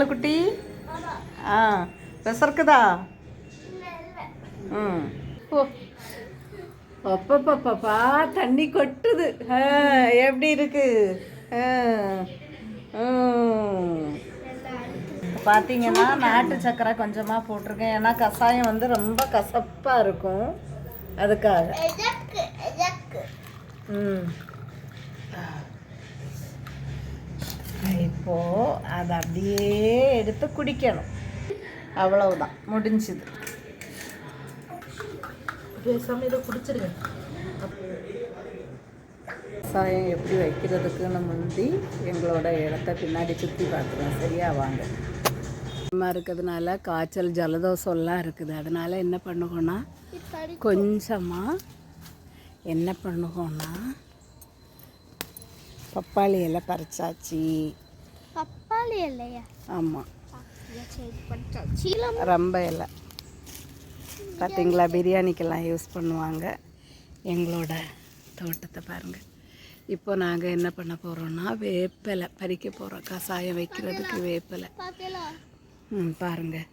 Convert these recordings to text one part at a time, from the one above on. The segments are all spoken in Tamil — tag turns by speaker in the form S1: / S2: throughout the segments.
S1: விசால குட்டி. ஆ விசர்க்குதா? ம். ஓ அப்பப்பப்பா தண்ணி கொட்டுது. எப்படி இருக்கு? பார்த்தீங்கன்னா நாட்டு சக்கரை கொஞ்சமாக போட்டிருக்கேன். ஏன்னா கஷாயம் வந்து ரொம்ப கசப்பாக இருக்கும், அதுக்காக. இப்போ அதை அப்படியே எடுத்து குடிக்கணும். அவ்வளவுதான், முடிஞ்சுது. பேசாமல் இதை குடிச்சிருங்க. கஷாயம் எப்படி வைக்கிறதுக்குன்னு முந்தி எங்களோட இடத்த பின்னாடி சுற்றி பார்த்துருவோம். சரியா? வாங்க. இருக்கிறதுனால காய்ச்சல் ஜலதோஷம்லாம் இருக்குது. அதனால் என்ன பண்ணுவோன்னா கொஞ்சமாக என்ன பண்ணுவோன்னா பப்பாளி இலை பறிச்சாச்சு.
S2: பப்பாளி இலையா?
S1: ஆமாம், ரொம்ப இலை. பார்த்தீங்களா, பிரியாணிக்கெல்லாம் யூஸ் பண்ணுவாங்க. எங்களோட தோட்டத்தை பாருங்கள். இப்போ நாங்கள் என்ன பண்ண போகிறோன்னா வேப்பிலை பறிக்க போகிறோம். கஷாயம் வைக்கிறதுக்கு வேப்பிலை. பாருங்கள்.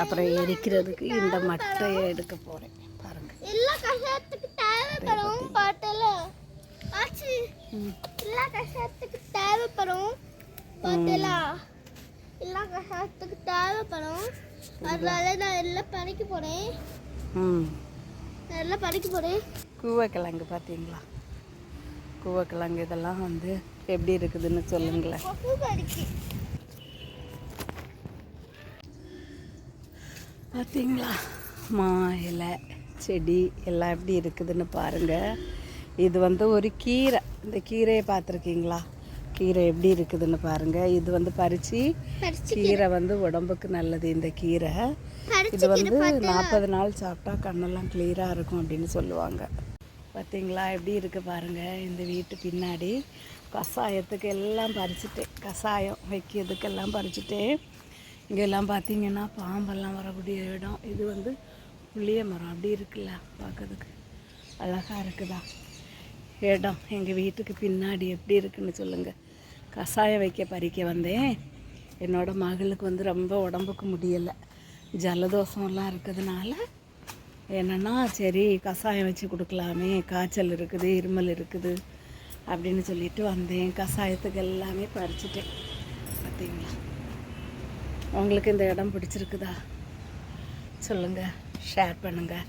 S1: அப்புறம் எரிக்கிறதுக்கு இந்த மட்டையை எடுக்க போகிறேன். பாருங்கள்.
S2: எல்லா கஷாயத்துக்கு தேவைப்படும் பாட்டில். எல்லா கஷாயத்துக்கு தேவைப்படும் பாட்டிலா. எல்லா கஷாயத்துக்கு தேவைப்படும். அதனால நான் எல்லாம் பறிக்க போகிறேன். எல்லாம் பறிக்க போகிறேன்.
S1: கூவக்கிழங்கு பார்த்தீங்களா? கூவக்கிழங்கு இதெல்லாம் வந்து எப்படி இருக்குதுன்னு சொல்லுங்களேன். பார்த்தீங்களா, மா இலை செடி எல்லாம் எப்படி இருக்குதுன்னு பாருங்கள். இது வந்து ஒரு கீரை. இந்த கீரையை பார்த்துருக்கீங்களா? கீரை எப்படி இருக்குதுன்னு பாருங்கள். இது வந்து பறித்து கீரை வந்து உடம்புக்கு நல்லது. இந்த கீரை இது வந்து 40 நாள் சாப்பிட்டா கண்ணெல்லாம் கிளியராக இருக்கும் அப்படின்னு சொல்லுவாங்க. பார்த்தீங்களா எப்படி இருக்குது பாருங்கள். இந்த வீட்டு பின்னாடி கஷாயத்துக்கு எல்லாம் பறிச்சுட்டேன். கஷாயம் வைக்கிறதுக்கெல்லாம் பறிச்சுட்டேன். இங்கெல்லாம் பார்த்தீங்கன்னா பாம்பெல்லாம் வரக்கூடிய இடம். இது வந்து புளிய மரம் அப்படி இருக்குல்ல, பார்க்கறதுக்கு அழகாக இருக்குதா இடம். எங்கள் வீட்டுக்கு பின்னாடி எப்படி இருக்குன்னு சொல்லுங்கள். கஷாயம் வைக்க பறிக்க வந்தேன். என்னோடய மகளுக்கு வந்து ரொம்ப உடம்புக்கு முடியலை, ஜலதோஷம்லாம் இருக்கிறதுனால என்னென்னா சரி கஷாயம் வச்சு கொடுக்கலாமே, காய்ச்சல் இருக்குது, இருமல் இருக்குது அப்படின்னு சொல்லிட்டு வந்தேன். கஷாயத்துக்கு எல்லாமே பறிச்சிட்டேன். பார்த்தீங்களா? உங்களுக்கு இந்த இடம் பிடிச்சிருக்குதா சொல்லுங்கள், ஷேர் பண்ணுங்கள்.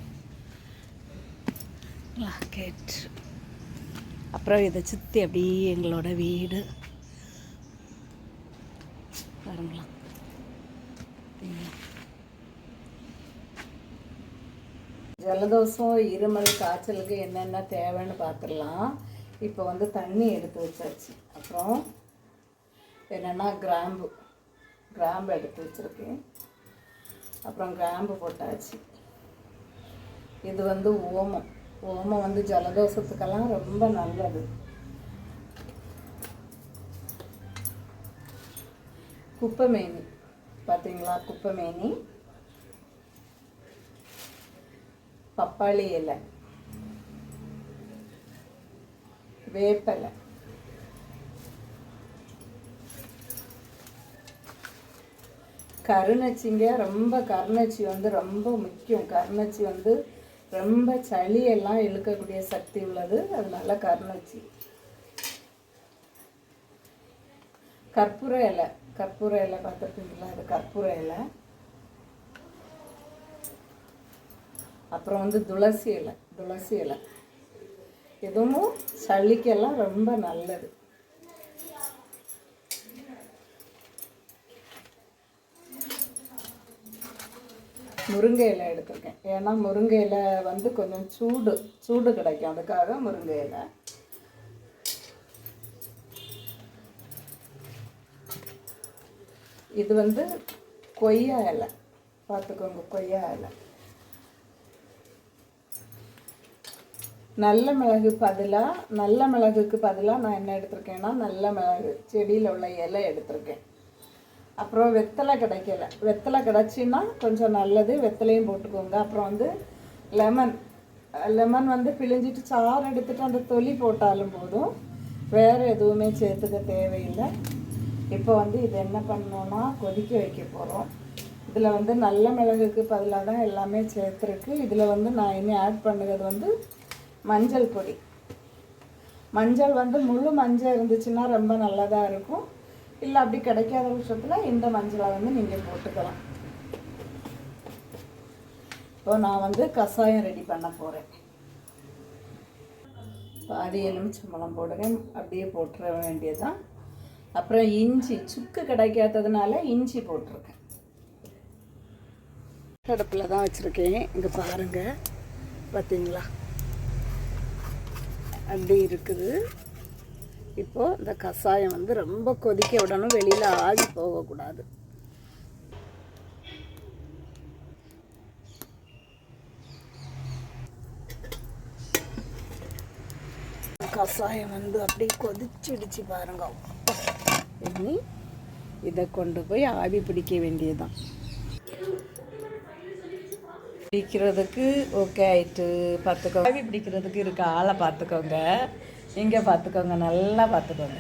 S1: கேட் அப்புறம் இதை சுற்றி அப்படியே எங்களோட வீடு பாருங்களா. ஜலதோஷம், இருமல், காய்ச்சலுக்கு என்னென்ன தேவைன்னு பார்த்துடலாம். இப்போ வந்து தண்ணி எடுத்து வச்சாச்சு. அப்புறம் என்னென்னா கிராம்பு எடுத்து வச்சுருக்கேன். அப்புறம் கிராம்பு போட்டாச்சு. இது வந்து ஓமம் வந்து ஜலதோஷத்துக்கெல்லாம் ரொம்ப நல்லது. குப்பைமேனி பார்த்தீங்களா? குப்பைமேனி, பப்பாளி இலை, வேப்பிலை, கருணச்சிங்க. ரொம்ப கருணச்சி வந்து ரொம்ப முக்கியம். கருணச்சி வந்து ரொம்ப சளியெல்லாம் இழுக்கக்கூடிய சக்தி உள்ளது. அதனால கருணச்சி. கற்பூர இலை பார்த்துருக்கீங்களா? அது கற்பூர இலை. அப்புறம் வந்து துளசி இலை. இதுவும் சளிக்கெல்லாம் ரொம்ப நல்லது. முருங்கை இலை எடுத்திருக்கேன். ஏன்னா முருங்கை இலை வந்து கொஞ்சம் சூடு கிடைக்கும், அதுக்காக முருங்கை இலை. இது வந்து கொய்யா இலை பார்த்துக்கோங்க. கொய்யா இலை. நல்ல மிளகுக்கு பதிலாக நான் என்ன எடுத்திருக்கேன்னா நல்ல மிளகு செடியில் உள்ள இலை எடுத்திருக்கேன். அப்புறம் வெத்தலை கிடைக்கல. வெத்தலை கிடச்சின்னா கொஞ்சம் நல்லது, வெத்தலையும் போட்டுக்கோங்க. அப்புறம் வந்து லெமன் வந்து பிழிஞ்சிட்டு சாறு எடுத்துகிட்டு அந்த தொலி போட்டாலும் போதும், வேறு எதுவுமே சேர்த்துக்க தேவையில்லை. இப்போ வந்து இது என்ன பண்ணோன்னா கொதிக்க வைக்க போகிறோம். இதில் வந்து நல்ல மிளகுக்கு பதிலாக தான் எல்லாமே சேர்த்துருக்கு. இதில் வந்து நான் இனி ஆட் பண்ணுறது வந்து மஞ்சள் பொடி. மஞ்சள் வந்து முழு மஞ்சள் இருந்துச்சுன்னா ரொம்ப நல்லதாக இருக்கும். இல்லை அப்படி கிடைக்காத பட்சத்தில் இந்த மஞ்சளை வந்து நீங்கள் போட்டுக்கலாம். இப்போ நான் வந்து கஷாயம் ரெடி பண்ண போகிறேன். பாதி எலுமிச்சம்பழம் போடுறேன், அப்படியே போட்டுற வேண்டியதுதான். அப்புறம் இஞ்சி, சுக்கு கிடைக்காததுனால இஞ்சி போட்டிருக்கேன். அடுப்பில் தான் வச்சுருக்கேன். இங்கே பாருங்கள், பார்த்தீங்களா அப்படி இருக்குது. இப்போது இந்த கஷாயம் வந்து ரொம்ப கொதிக்க விடணும், வெளியில் ஆகி போகக்கூடாது. கஷாயம் வந்து அப்படியே கொதிச்சிடுச்சு பாருங்க. இனி இதை கொண்டு போய் ஆவி பிடிக்க வேண்டியதுதான். பிடிக்கிறதுக்கு ஓகே ஆயிட்டு. பார்த்துக்கோங்க, ஆவி பிடிக்கிறதுக்கு இருக்க ஆளை பார்த்துக்கோங்க. இங்கே பார்த்துக்கோங்க, நல்லா பார்த்துக்கோங்க.